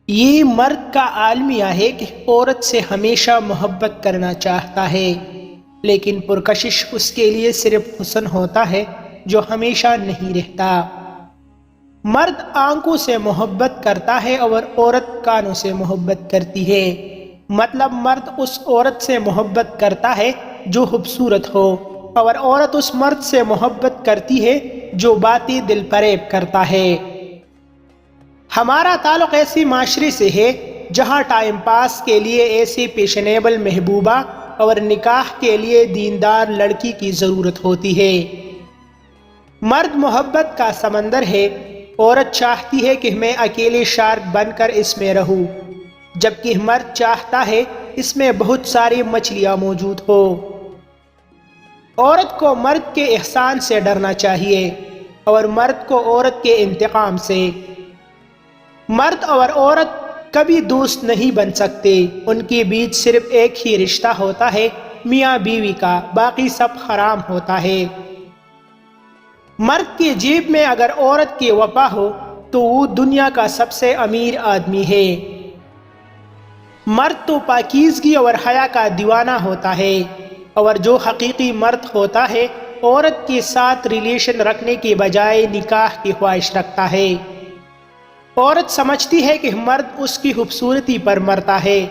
یہ مرد کا عالمیہ ہے کہ عورت سے ہمیشہ محبت کرنا چاہتا ہے، لیکن پرکشش اس کے لیے صرف حسن ہوتا ہے جو ہمیشہ نہیں رہتا۔ مرد آنکھوں سے محبت کرتا ہے اور عورت کانوں سے محبت کرتی ہے۔ مطلب مرد اس عورت سے محبت کرتا ہے جو خوبصورت ہو، اور عورت اس مرد سے محبت کرتی ہے جو باتیں دل فریب کرتا ہے۔ ہمارا تعلق ایسی معاشرے سے ہے جہاں ٹائم پاس کے لیے ایسی فیشنیبل محبوبہ اور نکاح کے لیے دیندار لڑکی کی ضرورت ہوتی ہے۔ مرد محبت کا سمندر ہے، عورت چاہتی ہے کہ میں اکیلے شارک بن کر اس میں رہوں، جبکہ مرد چاہتا ہے اس میں بہت ساری مچھلیاں موجود ہو۔ عورت کو مرد کے احسان سے ڈرنا چاہیے اور مرد کو عورت کے انتقام سے۔ مرد اور عورت کبھی دوست نہیں بن سکتے، ان کے بیچ صرف ایک ہی رشتہ ہوتا ہے، میاں بیوی کا، باقی سب حرام ہوتا ہے۔ مرد کی جیب میں اگر عورت کی وفا ہو تو وہ دنیا کا سب سے امیر آدمی ہے۔ مرد تو پاکیزگی اور حیا کا دیوانہ ہوتا ہے، اور جو حقیقی مرد ہوتا ہے عورت کے ساتھ ریلیشن رکھنے کے بجائے نکاح کی خواہش رکھتا ہے۔ عورت سمجھتی ہے کہ مرد اس کی خوبصورتی پر مرتا ہے،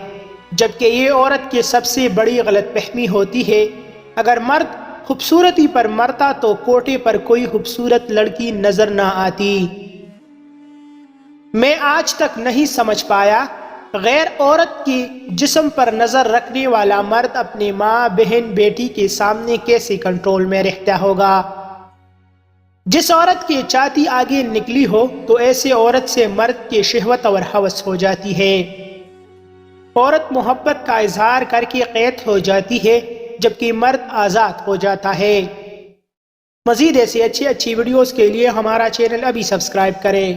جبکہ یہ عورت کی سب سے بڑی غلط فہمی ہوتی ہے۔ اگر مرد خوبصورتی پر مرتا تو کوٹے پر کوئی خوبصورت لڑکی نظر نہ آتی۔ میں آج تک نہیں سمجھ پایا غیر عورت کی جسم پر نظر رکھنے والا مرد اپنی ماں، بہن، بیٹی کے سامنے کیسے کنٹرول میں رہتا ہوگا۔ جس عورت کی چھاتی آگے نکلی ہو تو ایسے عورت سے مرد کی شہوت اور ہوس ہو جاتی ہے۔ عورت محبت کا اظہار کر کے قید ہو جاتی ہے، جبکہ مرد آزاد ہو جاتا ہے۔ مزید ایسی اچھی ویڈیوز کے لیے ہمارا چینل ابھی سبسکرائب کریں۔